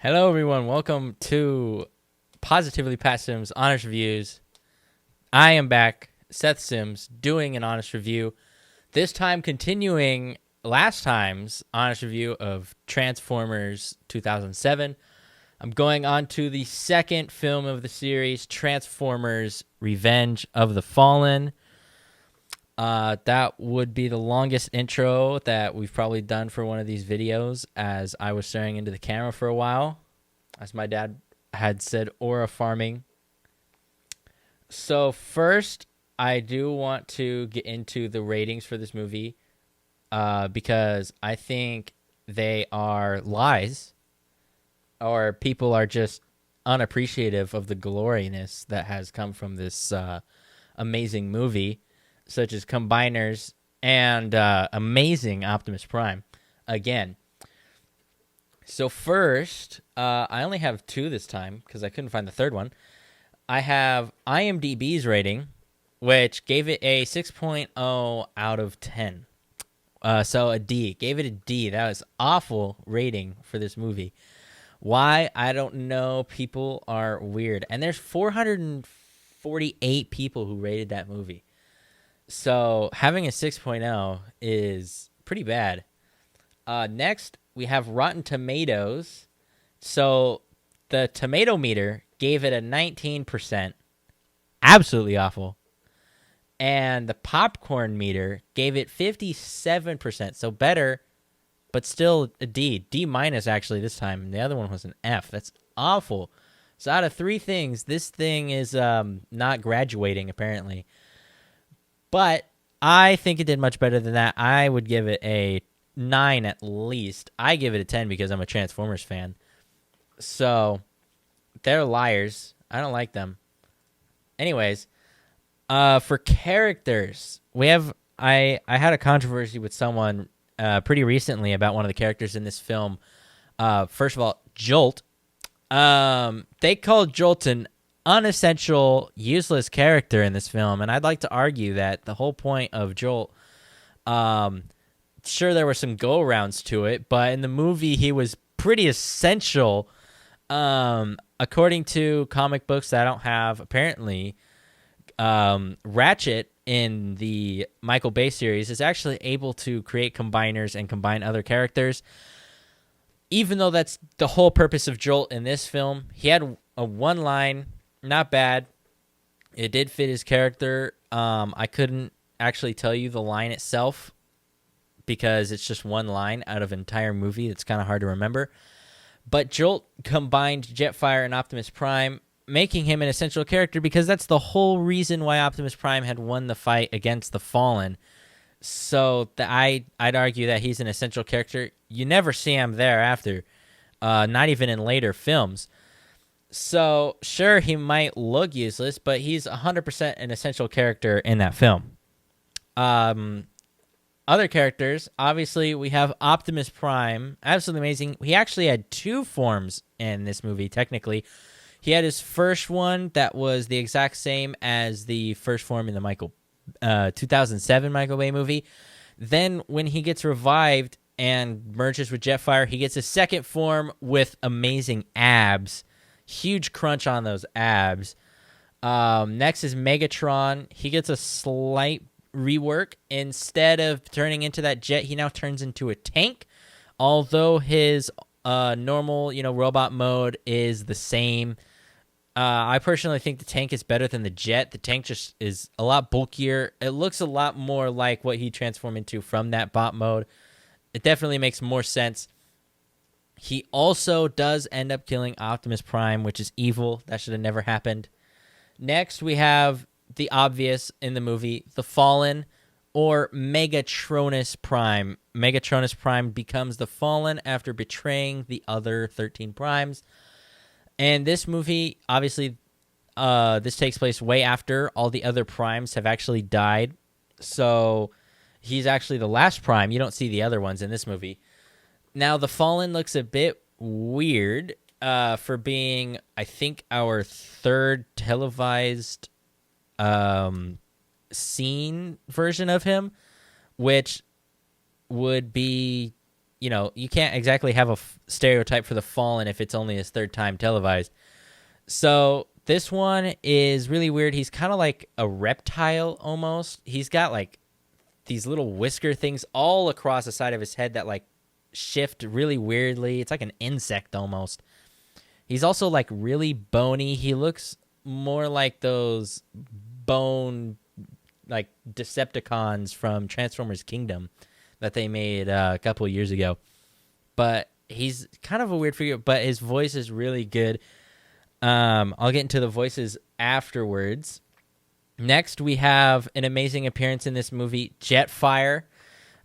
Hello, everyone. Welcome to Positively Pat Sims Honest Reviews. I am back, Seth Sims, doing an honest review. This time continuing last time's honest review of Transformers 2007. I'm going on to the second film of the series, Transformers Revenge of the Fallen. That would be the longest intro that we've probably done for one of these videos, as I was staring into the camera for a while, as my dad had said, aura farming. So first, I do want to get into the ratings for this movie, because I think they are lies, or people are just unappreciative of the gloriness that has come from this amazing movie, such as Combiners and amazing Optimus Prime. Again. So first, I only have two this time because I couldn't find the third one. I have IMDb's rating, which gave it a 6.0 out of 10. So a D. Gave it a D. That was awful rating for this movie. Why? I don't know. People are weird. And there's 448 people who rated that movie. So having a 6.0 is pretty bad. Next, we have Rotten Tomatoes. So the tomato meter gave it a 19%. Absolutely awful. And the popcorn meter gave it 57%. So better, but still a D. D minus, actually, this time. And the other one was an F. That's awful. So out of three things, this thing is not graduating, apparently. But I think it did much better than that. I would give it a 9 at least. I give it a 10 because I'm a Transformers fan. So they're liars. I don't like them. Anyways, for characters, we have I had a controversy with someone pretty recently about one of the characters in this film. First of all, Jolt. They called Jolt an unessential, useless character in this film, and I'd like to argue that the whole point of Jolt, sure, there were some go-arounds to it, but in the movie he was pretty essential. According to comic books that I don't have, apparently, Ratchet in the Michael Bay series is actually able to create combiners and combine other characters. Even though that's the whole purpose of Jolt in this film, he had a one line. Not bad. It did fit his character. I couldn't actually tell you the line itself because it's just one line out of an entire movie. It's kind of hard to remember. But Jolt combined Jetfire and Optimus Prime, making him an essential character because that's the whole reason why Optimus Prime had won the fight against the Fallen. So I'd argue that he's an essential character. You never see him thereafter, not even in later films. So, sure, he might look useless, but he's 100% an essential character in that film. Other characters, obviously, we have Optimus Prime. Absolutely amazing. He actually had two forms in this movie, technically. He had his first one that was the exact same as the first form in the 2007 Michael Bay movie. Then, when he gets revived and merges with Jetfire, he gets a second form with amazing abs. Huge crunch on those abs. Next is Megatron. He gets a slight rework. Instead of turning into that jet, he now turns into a tank. Although his normal, robot mode is the same. I personally think the tank is better than the jet. The tank just is a lot bulkier. It looks a lot more like what he transformed into from that bot mode. It definitely makes more sense. He also does end up killing Optimus Prime, which is evil. That should have never happened. Next, we have the obvious in the movie, the Fallen, or Megatronus Prime. Megatronus Prime becomes the Fallen after betraying the other 13 Primes. And this movie, obviously, this takes place way after all the other Primes have actually died. So he's actually the last Prime. You don't see the other ones in this movie. Now, the Fallen looks a bit weird for being, I think, our third televised scene version of him, which would be you can't exactly have a stereotype for the Fallen if it's only his third time televised. So this one is really weird. He's kind of like a reptile almost. He's got like these little whisker things all across the side of his head that like shift really weirdly. It's like an insect almost. He's also like really bony. He looks more like those bone like Decepticons from Transformers Kingdom that they made a couple of years ago. But he's kind of a weird figure, but his voice is really good. I'll get into the voices afterwards. Next, we have an amazing appearance in this movie, Jetfire.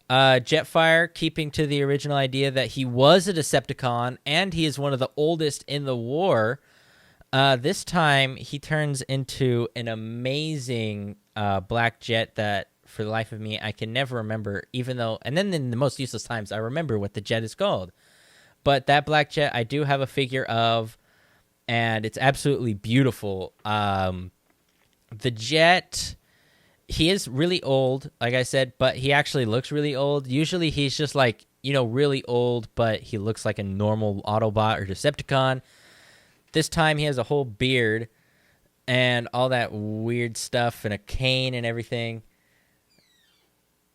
Jetfire, keeping to the original idea that he was a Decepticon and he is one of the oldest in the war. This time, he turns into an amazing black jet that, for the life of me, I can never remember, even though, and then in the most useless times, I remember what the jet is called. But that black jet, I do have a figure of, and it's absolutely beautiful. The jet, he is really old, like I said, but he actually looks really old. Usually he's just like, really old, but he looks like a normal Autobot or Decepticon. This time he has a whole beard and all that weird stuff and a cane and everything.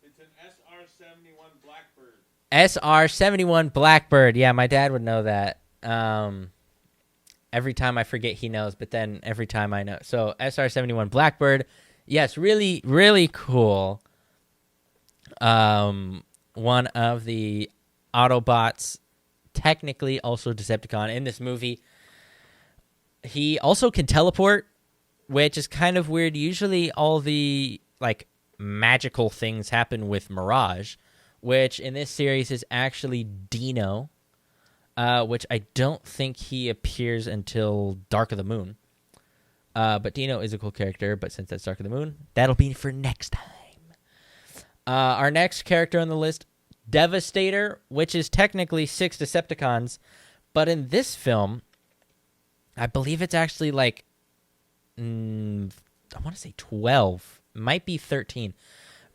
It's an SR-71 Blackbird. SR-71 Blackbird. Yeah, my dad would know that. Every time I forget, he knows, but then every time I know. So SR-71 Blackbird. Yes, really, really cool. One of the Autobots, technically also Decepticon in this movie. He also can teleport, which is kind of weird. Usually all the like magical things happen with Mirage, which in this series is actually Dino, which I don't think he appears until Dark of the Moon. But Dino is a cool character, but since that's Dark of the Moon, that'll be for next time. Our next character on the list, Devastator, which is technically 6 Decepticons, but in this film, I believe it's actually like, I want to say 12, might be 13.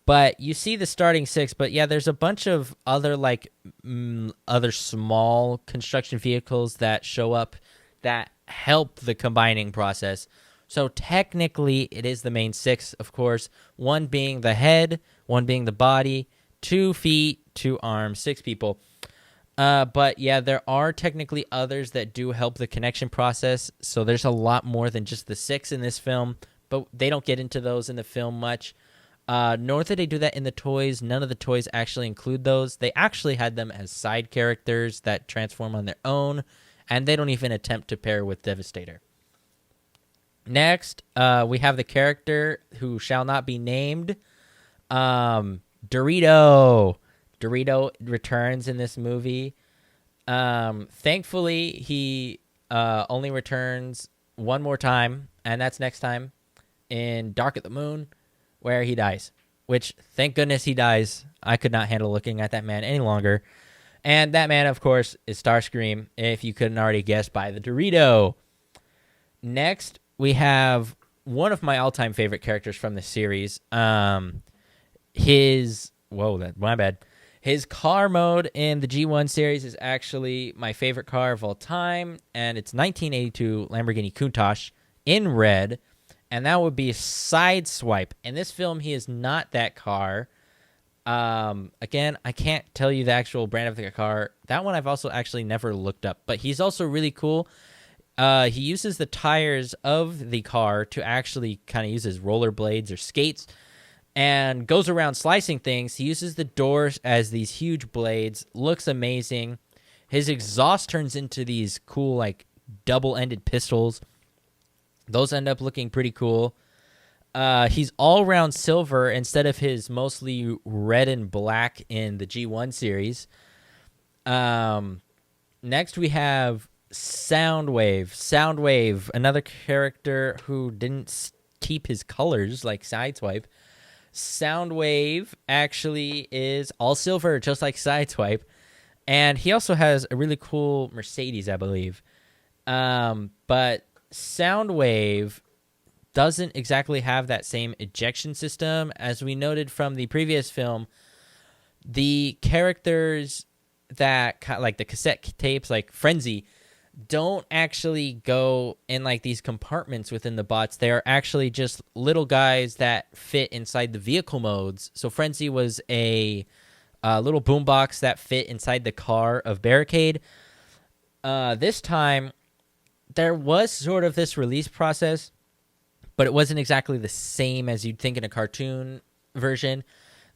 But you see the starting 6, but yeah, there's a bunch of other like other small construction vehicles that show up that help the combining process. So technically, it is the main 6, of course. 1 being the head, 1 being the body, 2 feet, 2 arms, 6 people. But yeah, there are technically others that do help the connection process. So there's a lot more than just the 6 in this film, but they don't get into those in the film much. Nor did they do that in the toys. None of the toys actually include those. They actually had them as side characters that transform on their own, and they don't even attempt to pair with Devastator. Next, we have the character who shall not be named, Dorito. Dorito returns in this movie. Thankfully, he only returns one more time, and that's next time in Dark of the Moon, where he dies. Which, thank goodness he dies. I could not handle looking at that man any longer. And that man, of course, is Starscream, if you couldn't already guess by the Dorito. Next, we have one of my all-time favorite characters from the series. His car mode in the G1 series is actually my favorite car of all time, and it's 1982 Lamborghini Countach in red, and that would be Sideswipe. In this film, he is not that car. Again, I can't tell you the actual brand of the car. That one I've also actually never looked up, but he's also really cool. He uses the tires of the car to actually kind of use as rollerblades or skates, and goes around slicing things. He uses the doors as these huge blades. Looks amazing. His exhaust turns into these cool, like, double-ended pistols. Those end up looking pretty cool. He's all-around silver instead of his mostly red and black in the G1 series. Next, we have Soundwave. Soundwave, another character who didn't keep his colors like Sideswipe. Soundwave actually is all silver, just like Sideswipe, and he also has a really cool Mercedes, I believe. But Soundwave doesn't exactly have that same ejection system. As we noted from the previous film, the characters that like the cassette tapes, like Frenzy, don't actually go in like these compartments within the bots. They are actually just little guys that fit inside the vehicle modes. So Frenzy was a little boombox that fit inside the car of Barricade. This time, there was sort of this release process, but it wasn't exactly the same as you'd think in a cartoon version.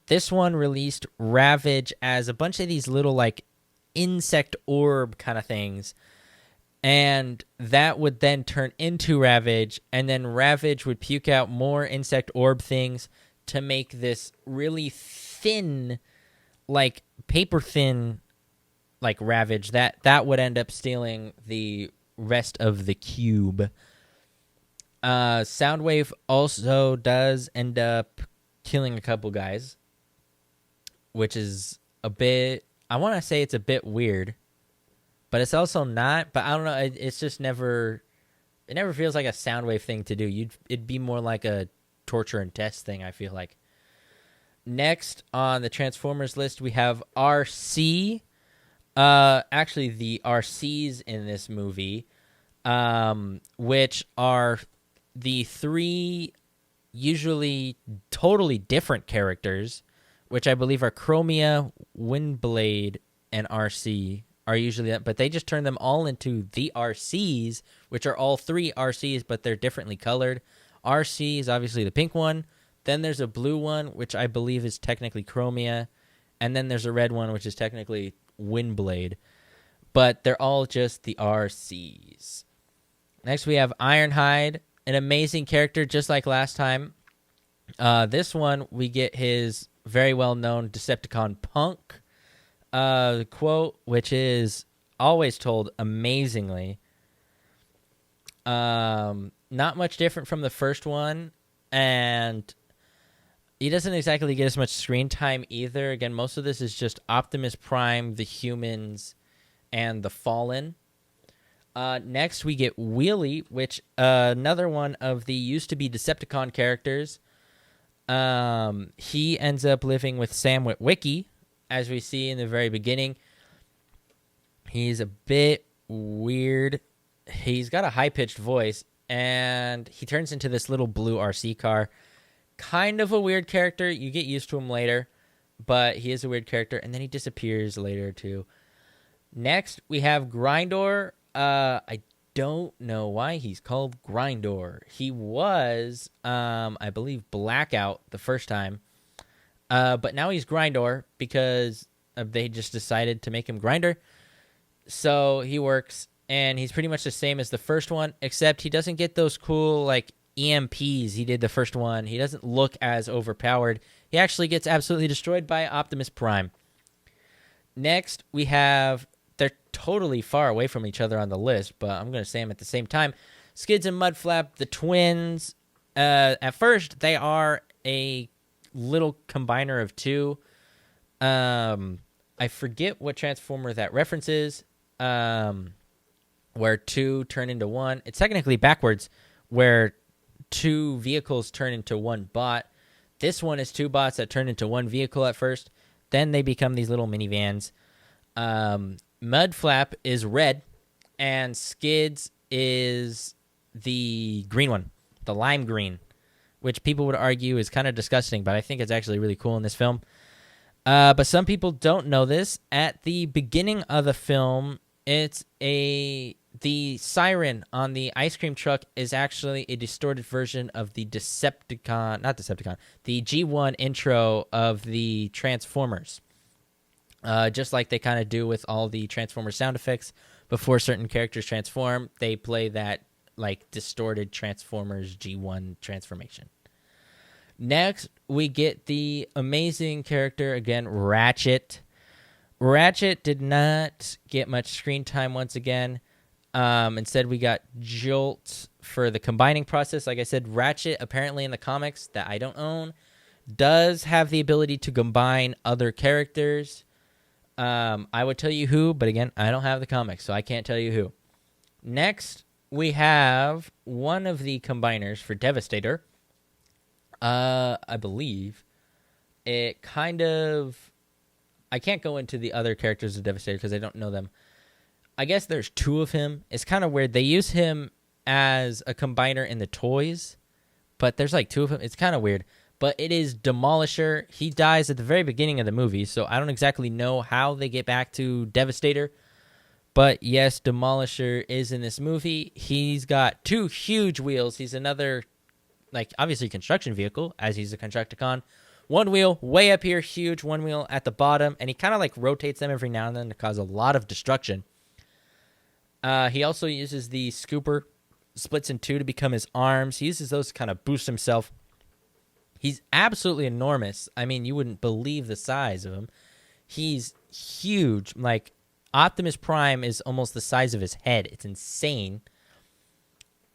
This one released Ravage as a bunch of these little like insect orb kind of things, and that would then turn into Ravage, and then Ravage would puke out more insect orb things to make this really thin, like paper thin, like Ravage that would end up stealing the rest of the cube. Soundwave also does end up killing a couple guys, which is a bit, I want to say it's a bit weird, but it's also not. But I don't know, it's just it never feels like a Soundwave thing to do. It'd be more like a torture and test thing, I feel like. Next on the Transformers list, we have RC. Actually, the RCs in this movie, which are the three usually totally different characters, which I believe are Chromia, Windblade, and RC are usually that, but they just turn them all into the RCs, which are all three RCs, but they're differently colored. RC is obviously the pink one. Then there's a blue one, which I believe is technically Chromia. And then there's a red one, which is technically Windblade. But they're all just the RCs. Next, we have Ironhide, an amazing character, just like last time. This one, we get his very well-known Decepticon Punk quote, which is always told amazingly. Not much different from the first one, and he doesn't exactly get as much screen time either. Again, most of this is just Optimus Prime, the humans, and the Fallen. Next, we get Wheelie, which another one of the used-to-be Decepticon characters. He ends up living with Sam Witwicky, as we see in the very beginning. He's a bit weird. He's got a high-pitched voice, and he turns into this little blue RC car. Kind of a weird character. You get used to him later, but he is a weird character, and then he disappears later, too. Next, we have Grindor. I don't know why he's called Grindor. He was, I believe, Blackout the first time. But now he's Grindor because they just decided to make him Grinder. So he works, and he's pretty much the same as the first one, except he doesn't get those cool, like, EMPs he did the first one. He doesn't look as overpowered. He actually gets absolutely destroyed by Optimus Prime. Next, we have... They're totally far away from each other on the list, but I'm going to say them at the same time. Skids and Mudflap, the twins. At first, they are a little combiner of two. I forget what Transformer that references, where two turn into one. It's technically backwards, where two vehicles turn into one bot. This one is two bots that turn into one vehicle at first. Then they become these little minivans. Mudflap is red, and Skids is the green one, the lime green, which people would argue is kind of disgusting, but I think it's actually really cool in this film. But some people don't know this. At the beginning of the film, the siren on the ice cream truck is actually a distorted version of the the G1 intro of the Transformers. Just like they kind of do with all the Transformers sound effects. Before certain characters transform, they play that like distorted Transformers G1 transformation. Next, we get the amazing character, again, Ratchet. Ratchet did not get much screen time once again. Instead, we got Jolt for the combining process. Like I said, Ratchet, apparently in the comics that I don't own, does have the ability to combine other characters. I would tell you who, but again, I don't have the comics, so I can't tell you who. Next, we have one of the combiners for Devastator. I believe it kind of... I can't go into the other characters of Devastator because I don't know them. I guess there's 2 of him. It's kind of weird. They use him as a combiner in the toys, but there's like 2 of him. It's kind of weird. But it is Demolisher. He dies at the very beginning of the movie, so I don't exactly know how they get back to Devastator. But yes, Demolisher is in this movie. He's got 2 huge wheels. He's another, like, obviously construction vehicle, as he's a Constructicon. 1 wheel way up here, huge. 1 wheel at the bottom, and he kind of like rotates them every now and then to cause a lot of destruction. He also uses the scooper, splits in 2 to become his arms. He uses those to kind of boost himself. He's absolutely enormous. I mean, you wouldn't believe the size of him. He's huge. Like, Optimus Prime is almost the size of his head. It's insane.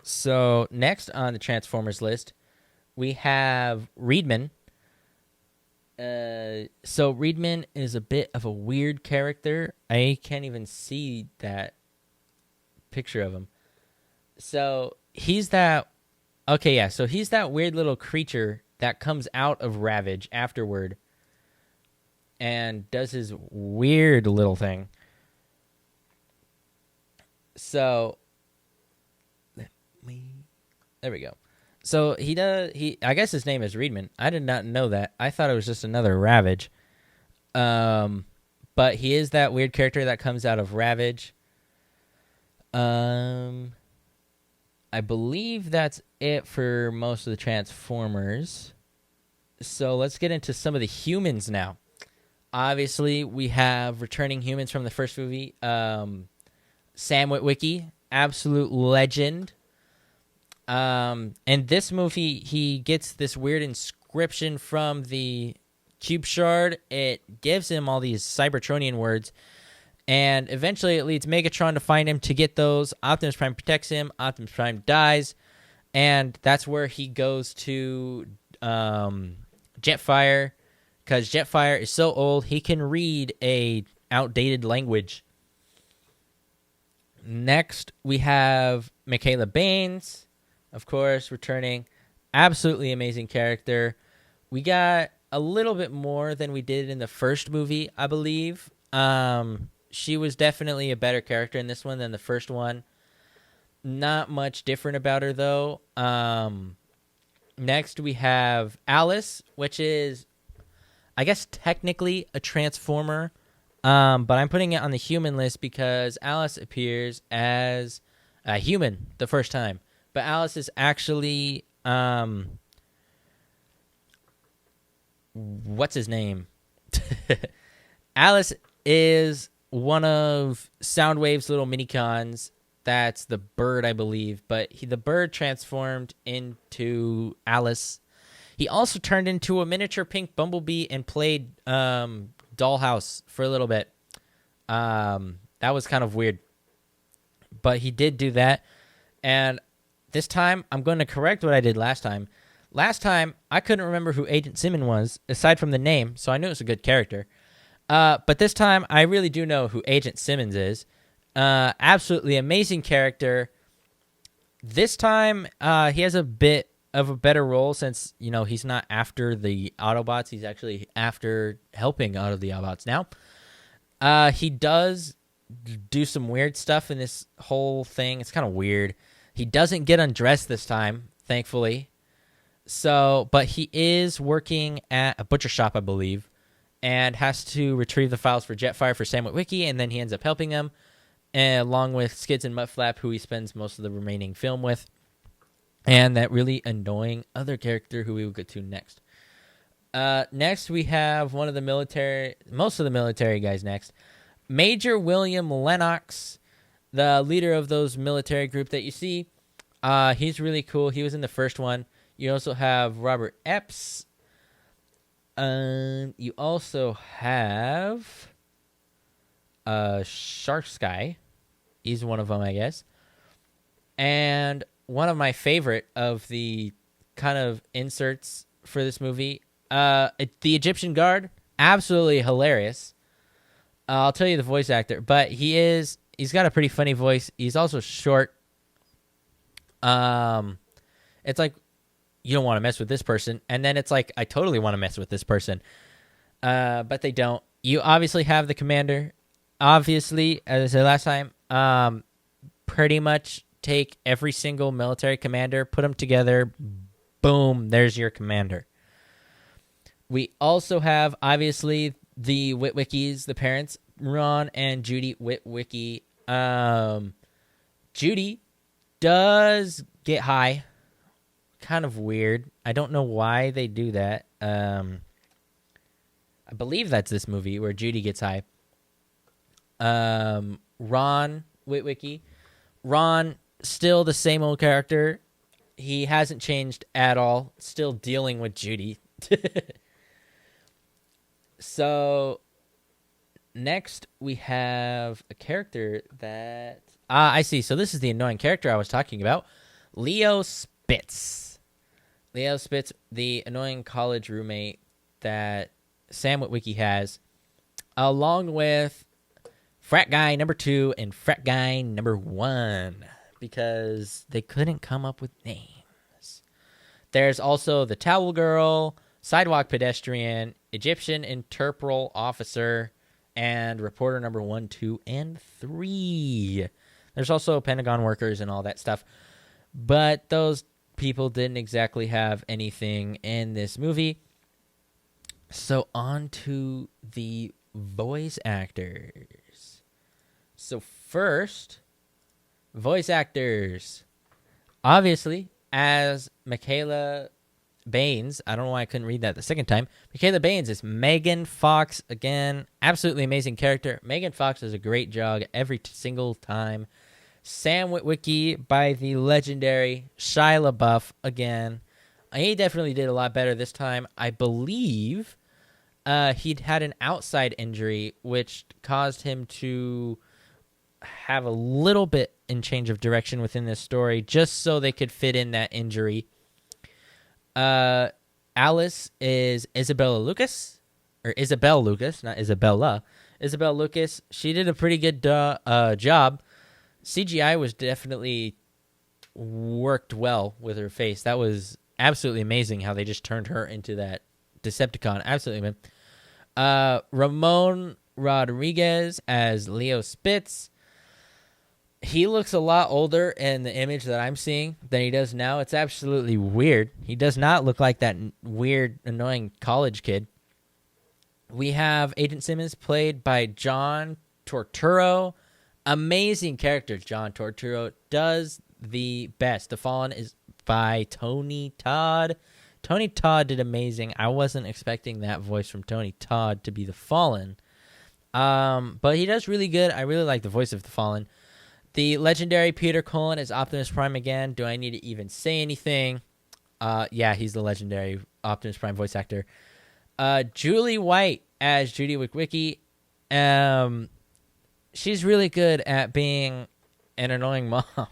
So, next on the Transformers list, we have Reedman. So, Reedman is a bit of a weird character. I can't even see that picture of him. So, he's that... Okay, yeah. So, he's that weird little creature that comes out of Ravage afterward and does his weird little thing. So, there we go. So I guess his name is Reedman. I did not know that. I thought it was just another Ravage. But he is that weird character that comes out of Ravage. I believe that's it for most of the Transformers. So let's get into some of the humans now. Obviously, we have returning humans from the first movie. Sam Witwicky, absolute legend. In this movie, he gets this weird inscription from the Cube Shard. It gives him all these Cybertronian words. And eventually it leads Megatron to find him to get those. Optimus Prime protects him. Optimus Prime dies. And that's where he goes to Jetfire. Because Jetfire is so old, he can read a outdated language. Next, we have Michaela Baines, of course, returning. Absolutely amazing character. We got a little bit more than we did in the first movie, I believe. She was definitely a better character in this one than the first one. Not much different about her, though. Next, we have Alice, which is, I guess, technically a Transformer. But I'm putting it on the human list because Alice appears as a human the first time. But Alice is actually, what's his name? Alice is one of Soundwave's little minicons. That's the bird, I believe. But the bird transformed into Alice. He also turned into a miniature pink Bumblebee and played Dollhouse for a little bit. That was kind of weird. But he did do that. And this time, I'm going to correct what I did last time. Last time, I couldn't remember who Agent Simmons was, aside from the name, so I knew it was a good character. But this time, I really do know who Agent Simmons is. Absolutely amazing character. This time, he has a bit of a better role since, he's not after the Autobots. He's actually after helping out of the Autobots now. He does do some weird stuff in this whole thing. It's kind of weird. He doesn't get undressed this time, thankfully. But he is working at a butcher shop, I believe, and has to retrieve the files for Jetfire for Sam Witwicky, and then he ends up helping him, along with Skids and Mudflap, who he spends most of the remaining film with, and that really annoying other character who we will get to next. Next, we have most of the military guys next. Major William Lennox, the leader of those military group that you see. He's really cool. He was in the first one. You also have Robert Epps. You also have Shark Sky. He's one of them, I guess. And one of my favorite of the kind of inserts for this movie, the Egyptian Guard, absolutely hilarious. I'll tell you the voice actor, but he's got a pretty funny voice. He's also short. It's like, you don't want to mess with this person. And then it's like, I totally want to mess with this person. But they don't. You obviously have the commander. Obviously, as I said last time, pretty much take every single military commander, put them together, boom, there's your commander. We also have, obviously, the Witwickies, the parents, Ron and Judy Witwicky. Judy does get high. Kind of weird. I don't know why they do that. I believe that's this movie where Judy gets high. Ron Witwicky. Ron, still the same old character. He hasn't changed at all. Still dealing with Judy. So, next we have a character that... I see. So this is the annoying character I was talking about. Leo Spitz. Leo Spitz, the annoying college roommate that Sam Witwicky has, along with frat guy number 2 and frat guy number 1, because they couldn't come up with names. There's also the towel girl, sidewalk pedestrian, Egyptian interpretal officer, and reporter number 1, 2, and 3. There's also Pentagon workers and all that stuff. But those people didn't exactly have anything in this movie. So on to the voice actors. So first, voice actors. Obviously, as Michaela Baines, I don't know why I couldn't read that the second time. Michaela Baines is Megan Fox again. Absolutely amazing character. Megan Fox does a great job every single time. Sam Witwicky by the legendary Shia LaBeouf again. He definitely did a lot better this time. I believe he'd had an outside injury, which caused him to have a little bit in change of direction within this story, just so they could fit in that injury. Alice is Isabella Lucas, or Isabel Lucas, not Isabella. Isabel Lucas. She did a pretty good job. CGI was definitely worked well with her face. That was absolutely amazing how they just turned her into that Decepticon. Absolutely, man. Ramon Rodriguez as Leo Spitz. He looks a lot older in the image that I'm seeing than he does now. It's absolutely weird. He does not look like that weird, annoying college kid. We have Agent Simmons, played by John Turturro. Amazing character. John Turturro does the best. The Fallen is by Tony Todd. Tony Todd did amazing. I wasn't expecting that voice from Tony Todd to be the Fallen. But he does really good. I really like the voice of the Fallen. The legendary Peter Cullen is Optimus Prime again. Do I need to even say anything? Yeah, he's the legendary Optimus Prime voice actor. Julie White as Judy Witwicky. She's really good at being an annoying mom.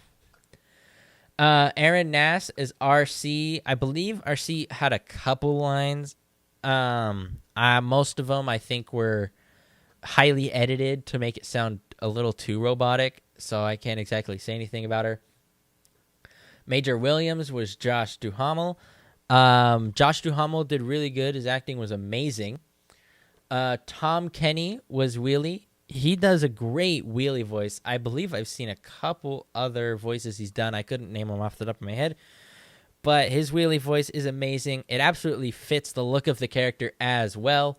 Aaron Nass is RC. I believe RC had a couple lines. Most of them, I think, were highly edited to make it sound a little too robotic, so I can't exactly say anything about her. Major Williams was Josh Duhamel. Josh Duhamel did really good. His acting was amazing. Tom Kenny was Wheelie. He does a great Wheelie voice. I believe I've seen a couple other voices he's done. I couldn't name them off the top of my head. But his Wheelie voice is amazing. It absolutely fits the look of the character as well.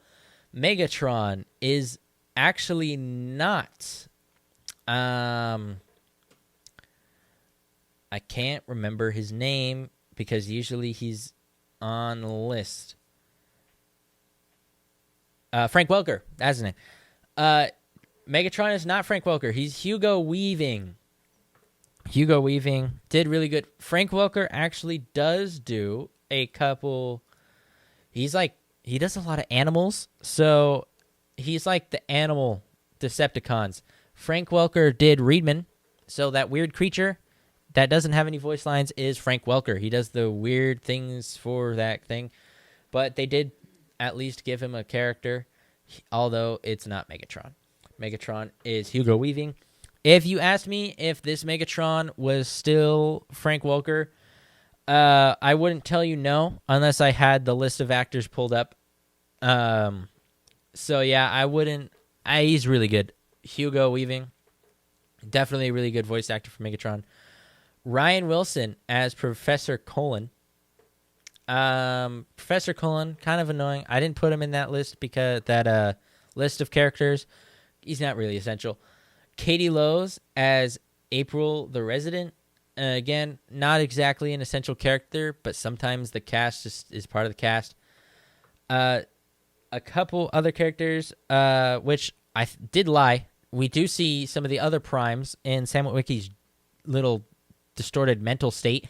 Megatron is actually not... I can't remember his name because usually he's on the list. Frank Welker. That's his name. Megatron is not Frank Welker. He's Hugo Weaving. Hugo Weaving did really good. Frank Welker actually does do a couple... He does a lot of animals. So he's like the animal Decepticons. Frank Welker did Reedman. So that weird creature that doesn't have any voice lines is Frank Welker. He does the weird things for that thing. But they did at least give him a character, although it's not Megatron. Megatron is Hugo Weaving. If you asked me if this Megatron was still Frank Welker, I wouldn't tell you no unless I had the list of actors pulled up. So yeah, I wouldn't. He's really good. Hugo Weaving, definitely a really good voice actor for Megatron. Ryan Wilson as Professor Colon. Professor Colon, kind of annoying. I didn't put him in that list because that list of characters. He's not really essential. Katie Lowes as April the Resident. Again, not exactly an essential character, but sometimes the cast is part of the cast. A couple other characters, which I did lie. We do see some of the other primes in Sam Witwicky's little distorted mental state.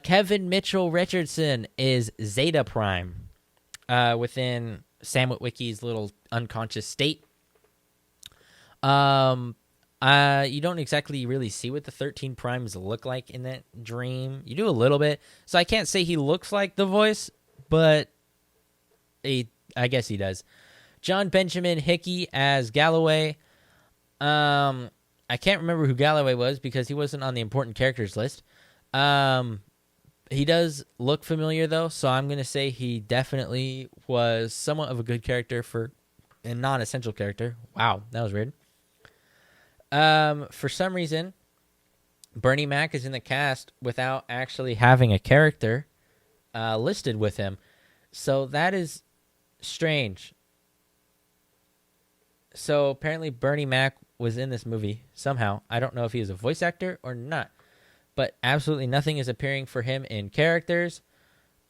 Kevin Mitchell Richardson is Zeta Prime within Sam Witwicky's little unconscious state. You don't exactly really see what the 13 primes look like in that dream. You do a little bit. So I can't say he looks like the voice, but I guess he does. John Benjamin Hickey as Galloway. I can't remember who Galloway was because he wasn't on the important characters list. He does look familiar, though, so I'm going to say he definitely was somewhat of a good character for a non-essential character. Wow, that was weird. For some reason, Bernie Mac is in the cast without actually having a character listed with him. So that is strange. So apparently Bernie Mac was in this movie somehow. I don't know if he is a voice actor or not. But absolutely nothing is appearing for him in characters,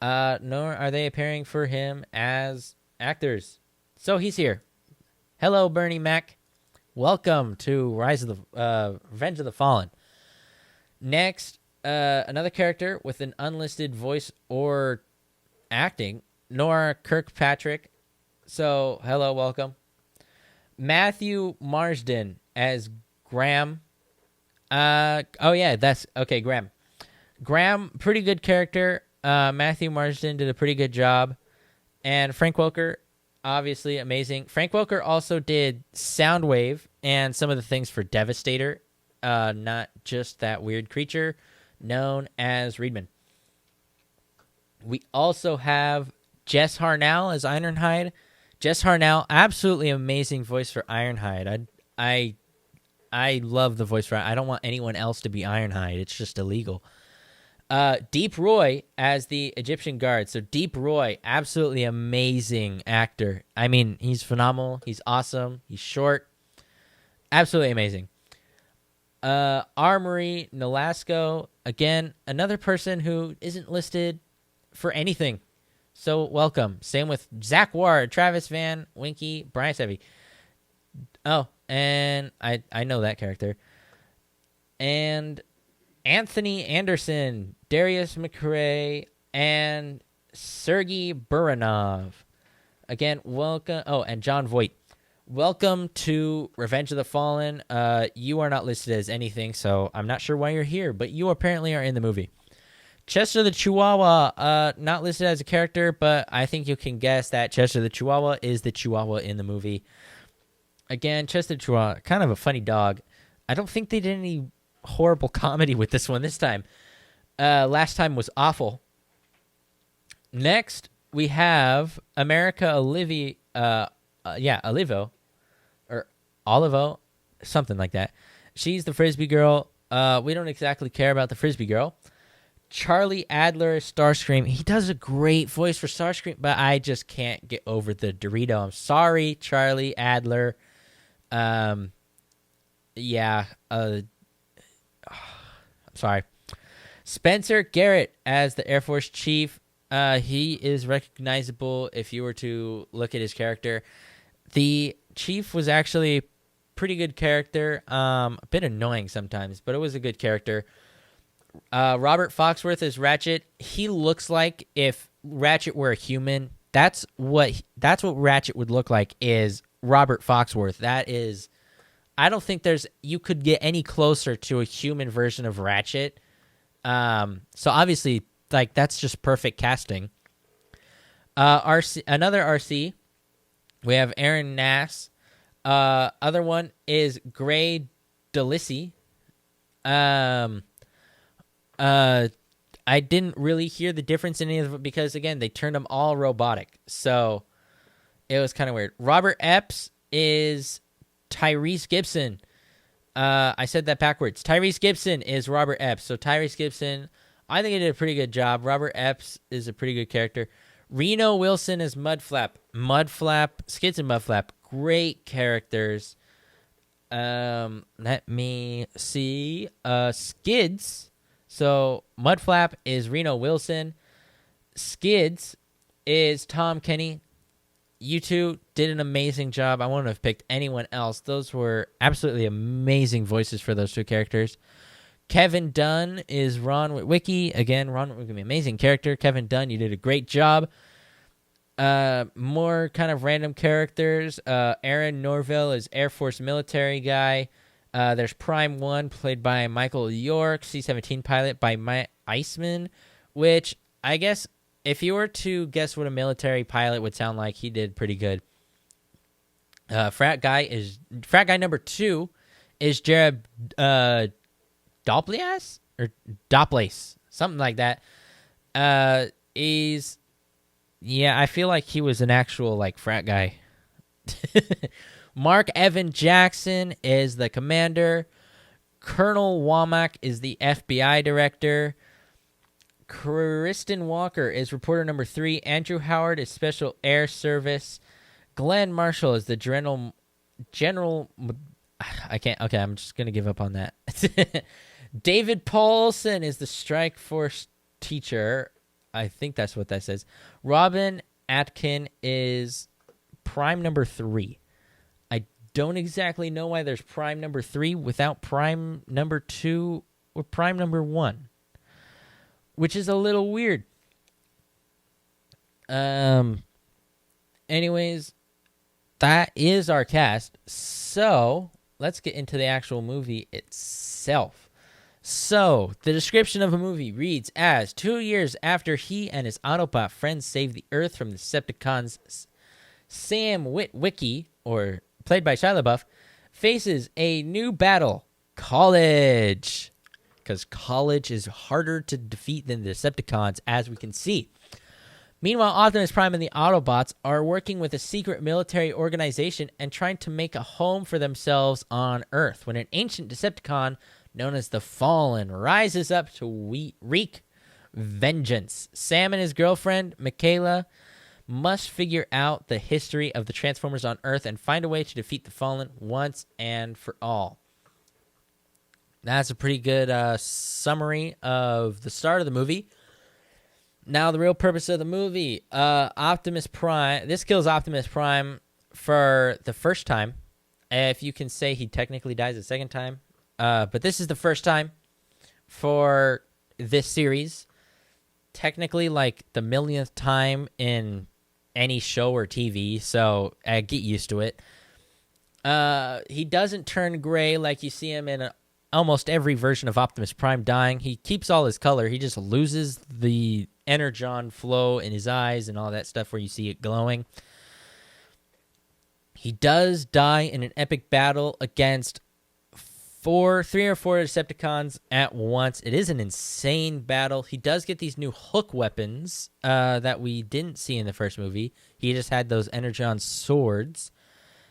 nor are they appearing for him as actors. So he's here. Hello, Bernie Mac. Welcome to Revenge of the Fallen. Next, another character with an unlisted voice or acting, Nora Kirkpatrick. So, hello, welcome. Matthew Marsden as Graham. Graham. Graham, pretty good character. Matthew Marsden did a pretty good job. And Frank Welker, obviously amazing. Frank Welker also did Soundwave and some of the things for Devastator, not just that weird creature known as Reedman. We also have Jess Harnell as Ironhide. Jess Harnell, absolutely amazing voice for Ironhide. I love the voice for it. I don't want anyone else to be Ironhide. It's just illegal. Deep Roy as the Egyptian guard. So Deep Roy, absolutely amazing actor. I mean, he's phenomenal. He's awesome. He's short. Absolutely amazing. Armory Nolasco, again, another person who isn't listed for anything. So welcome. Same with Zach Ward, Travis Van, Winky, Brian Sevy. Oh, and I know that character. And Anthony Anderson, Darius McRae, and Sergei Buranov. Again, welcome. Oh, and John Voight. Welcome to Revenge of the Fallen. You are not listed as anything, so I'm not sure why you're here, but you apparently are in the movie. Chester the Chihuahua, not listed as a character, but I think you can guess that Chester the Chihuahua is the Chihuahua in the movie. Again, Chester the Chihuahua, kind of a funny dog. I don't think they did any horrible comedy with this one this time. Last time was awful. Next, we have America Olivo, or Olivo, something like that. She's the Frisbee girl. We don't exactly care about the Frisbee girl. Charlie Adler, Starscream. He does a great voice for Starscream, but I just can't get over the Dorito. I'm sorry, Charlie Adler. I'm sorry. Spencer Garrett as the Air Force Chief. He is recognizable if you were to look at his character. The Chief was actually a pretty good character. A bit annoying sometimes, but it was a good character. Robert Foxworth is Ratchet. He looks like if Ratchet were a human. That's what Ratchet would look like, is Robert Foxworth. That is, I don't think you could get any closer to a human version of Ratchet. So obviously, like, that's just perfect casting. Another RC. We have Aaron Nass. Other one is Gray Delissi. I didn't really hear the difference in any of it because, again, they turned them all robotic. So It was kind of weird. Robert Epps is Tyrese Gibson. I said that backwards. Tyrese Gibson is Robert Epps. So Tyrese Gibson, I think he did a pretty good job. Robert Epps is a pretty good character. Reno Wilson is Mudflap. Skids and Mudflap, great characters. Let me see. Skids. So Mudflap is Reno Wilson. Skids is Tom Kenny. You two did an amazing job. I wouldn't have picked anyone else. Those were absolutely amazing voices for those two characters. Kevin Dunn is Ron Witwicky. Again, Ron Witwicky, amazing character. Kevin Dunn, you did a great job. More kind of random characters. Aaron Norville is Air Force military guy. There's Prime 1, played by Michael York. C-17 pilot by Mike Iceman, which I guess if you were to guess what a military pilot would sound like, he did pretty good. Frat guy number 2 is Jared Doplias or Doplace, something like that. I feel like he was an actual like frat guy. Mark Evan Jackson is the commander. Colonel Womack is the FBI director. Kristen Walker is reporter number 3. Andrew Howard is Special Air Service. Glenn Marshall is the general. I can't. Okay, I'm just gonna give up on that. David Paulson is the Strike Force teacher. I think that's what that says. Robin Atkin is Prime number 3. I don't exactly know why there's Prime number 3 without Prime number 2 or Prime number 1, which is a little weird. Anyways, that is our cast. So let's get into the actual movie itself. So, the description of a movie reads as 2 years after he and his Autobot friends save the Earth from the Decepticons, Sam Witwicky, or played by Shia LaBeouf, faces a new battle, college. Because college is harder to defeat than the Decepticons, as we can see. Meanwhile, Optimus Prime and the Autobots are working with a secret military organization and trying to make a home for themselves on Earth when an ancient Decepticon known as the Fallen rises up to wreak vengeance. Sam and his girlfriend, Michaela, must figure out the history of the Transformers on Earth and find a way to defeat the Fallen once and for all. That's a pretty good summary of the start of the movie. Now, the real purpose of the movie. Optimus Prime. This kills Optimus Prime for the first time. If you can say he technically dies the second time. But this is the first time for this series. Technically, like the millionth time in any show or TV. So, get used to it. He doesn't turn gray like you see him in almost every version of Optimus Prime dying. He keeps all his color. He just loses the energon flow in his eyes and all that stuff where you see it glowing. He does die in an epic battle against 3 or 4 Decepticons at once. It is an insane battle. He does get these new hook weapons that we didn't see in the first movie. He just had those energon swords.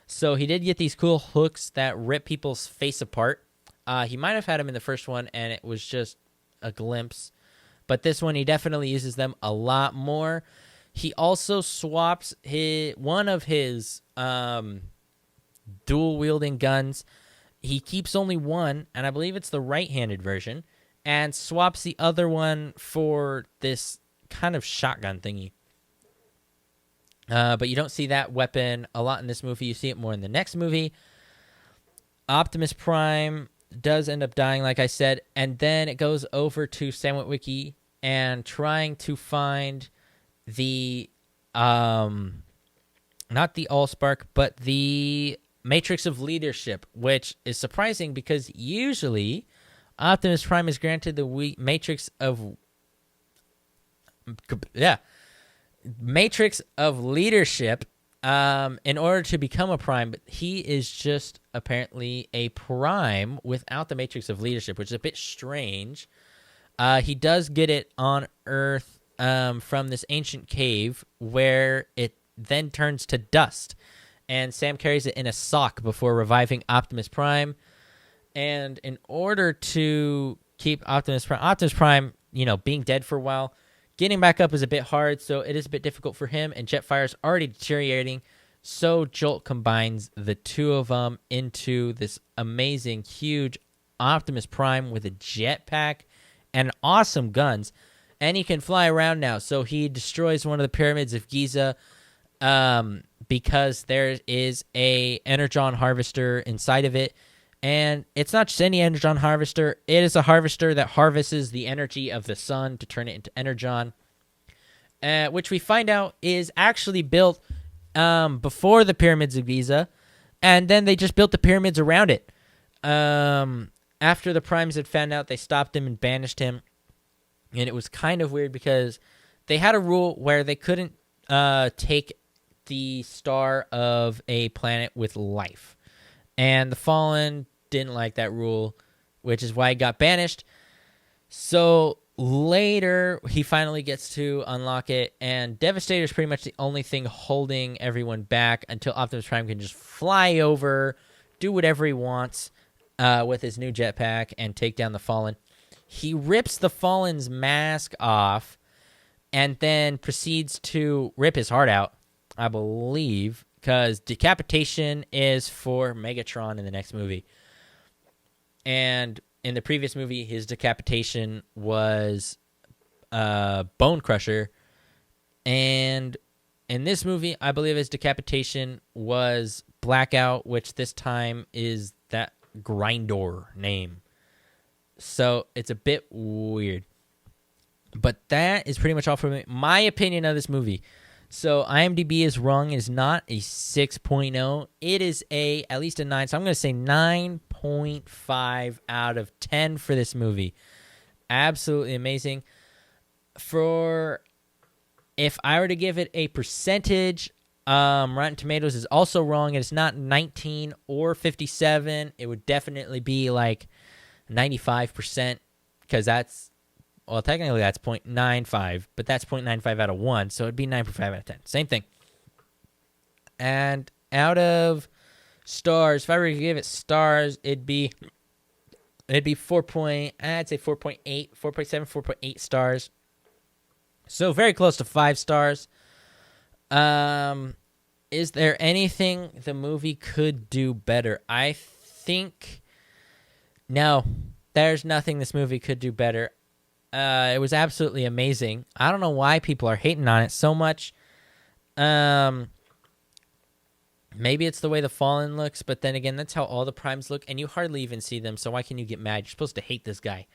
So he did get these cool hooks that rip people's face apart. He might have had them in the first one, and it was just a glimpse. But this one, he definitely uses them a lot more. He also swaps one of his dual-wielding guns. He keeps only one, and I believe it's the right-handed version, and swaps the other one for this kind of shotgun thingy. But you don't see that weapon a lot in this movie. You see it more in the next movie. Optimus Prime does end up dying, like I said, and then it goes over to Sam Witwicky and trying to find the, not the Allspark, but the Matrix of Leadership, which is surprising because usually Optimus Prime is granted the Matrix of Leadership in order to become a Prime, but he is just apparently a Prime without the Matrix of Leadership, which is a bit strange. He does get it on Earth from this ancient cave where it then turns to dust. And Sam carries it in a sock before reviving Optimus Prime. And in order to keep Optimus Prime, being dead for a while, getting back up is a bit hard, so it is a bit difficult for him, and Jetfire's already deteriorating. So Jolt combines the two of them into this amazing, huge Optimus Prime with a jetpack and awesome guns. And he can fly around now, so he destroys one of the pyramids of Giza because there is a Energon harvester inside of it. And it's not just any Energon harvester. It is a harvester that harvests the energy of the sun to turn it into Energon, which we find out is actually built before the pyramids of Giza, and then they just built the pyramids around it. After the Primes had found out, they stopped him and banished him, and it was kind of weird because they had a rule where they couldn't take the star of a planet with life, and the Fallen didn't like that rule, which is why he got banished. So later, he finally gets to unlock it, and Devastator is pretty much the only thing holding everyone back until Optimus Prime can just fly over, do whatever he wants with his new jetpack, and take down the Fallen. He rips the Fallen's mask off and then proceeds to rip his heart out, I believe, because decapitation is for Megatron in the next movie. And in the previous movie, his decapitation was Bone Crusher. And in this movie, I believe his decapitation was Blackout, which this time is that Grindor name. So it's a bit weird. But that is pretty much all for me. My opinion of this movie. So IMDb is wrong. It is not a 6.0. It is at least a 9. So I'm going to say 9.5 out of 10 for this movie. Absolutely amazing. If I were to give it a percentage, Rotten Tomatoes is also wrong. It is not 19 or 57. It would definitely be like 95%, because that's, well, technically that's 0.95, but that's 0.95 out of 1, so it'd be 9.5 out of 10. Same thing. And out of stars, if I were to give it stars, it'd be 4 point, I'd say 4.8, 4.7, 4.8 stars. So very close to 5 stars. Is there anything the movie could do better? I think no. There's nothing this movie could do better. It was absolutely amazing. I don't know why people are hating on it so much. Maybe it's the way the Fallen looks, but then again, that's how all the Primes look, and you hardly even see them, so why can you get mad? You're supposed to hate this guy.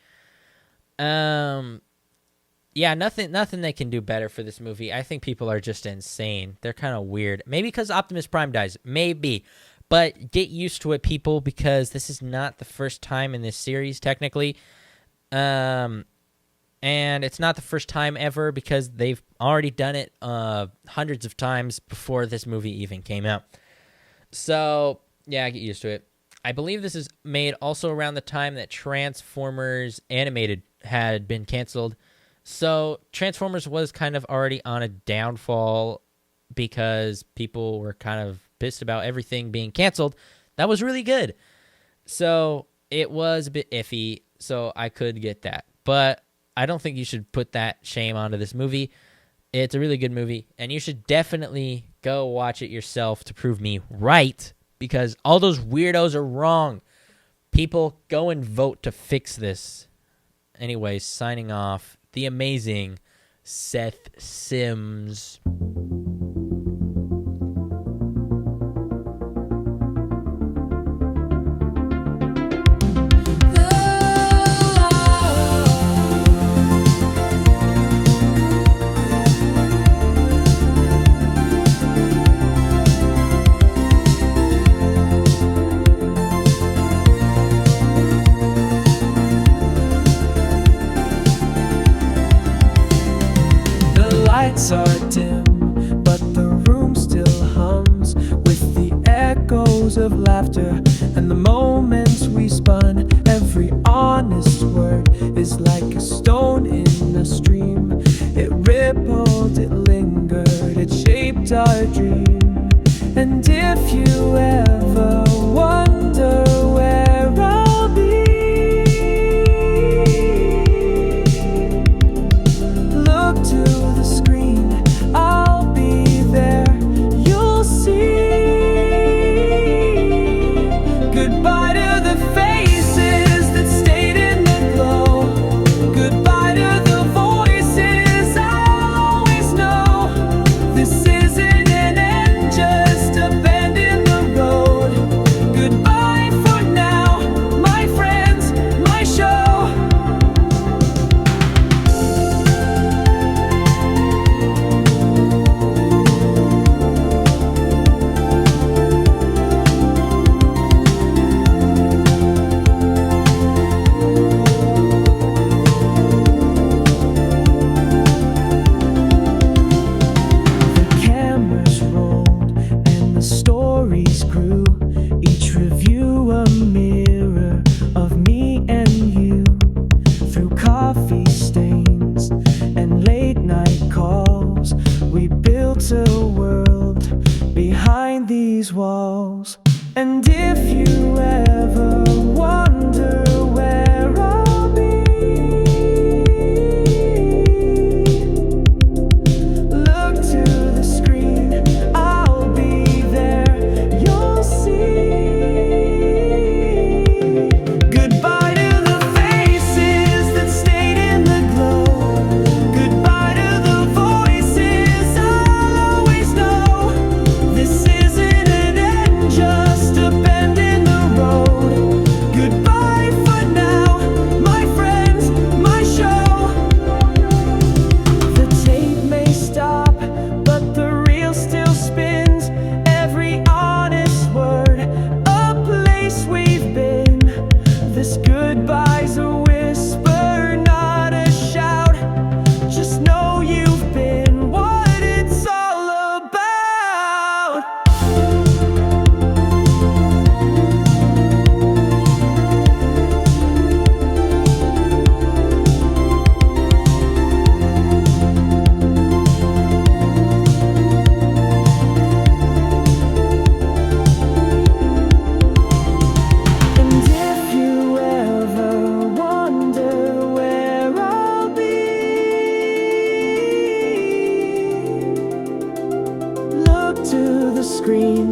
Yeah, nothing they can do better for this movie. I think people are just insane. They're kind of weird. Maybe because Optimus Prime dies. Maybe. But get used to it, people, because this is not the first time in this series, technically. And it's not the first time ever, because they've already done it hundreds of times before this movie even came out. So, yeah, get used to it. I believe this is made also around the time that Transformers Animated had been canceled. So, Transformers was kind of already on a downfall because people were kind of pissed about everything being canceled. That was really good. So, it was a bit iffy, so I could get that. But I don't think you should put that shame onto this movie. It's a really good movie, and you should definitely go watch it yourself to prove me right, because all those weirdos are wrong. People, go and vote to fix this. Anyways, signing off, the amazing Seth Sims. Lights are dim, but the room still hums with the echoes of laughter and the moments we spun. Every honest word is like a stone in a stream. It rippled, it lingered, it shaped saved our dream. And if you ever wonder where I'll be, look to the screen, I'll be there, you'll see. Goodbye to the faces that stayed in the glow. Goodbye to the voices I'll always know. This isn't an end, just a bend in the road. Goodbye for now, my friends, my show. The cameras rolled and the stories grew. Each review a mirror of me and you. Through coffee stains and late night calls, we built a world behind these walls. And if you ever wonder where I'll be, look to the screen, I'll be there, you'll see. Goodbye to the faces that stayed in the glow. Goodbye to the voices I'll always know. This isn't an end, just a bend in the road. Goodbye for now, my friends, my show. The tape may stop, but the reel still spins. Every honest word, a place we've been. This goodbye's a whisper, not a shout. Just know you've been what it's all about. And if you ever wonder where I'll be, look to the screen,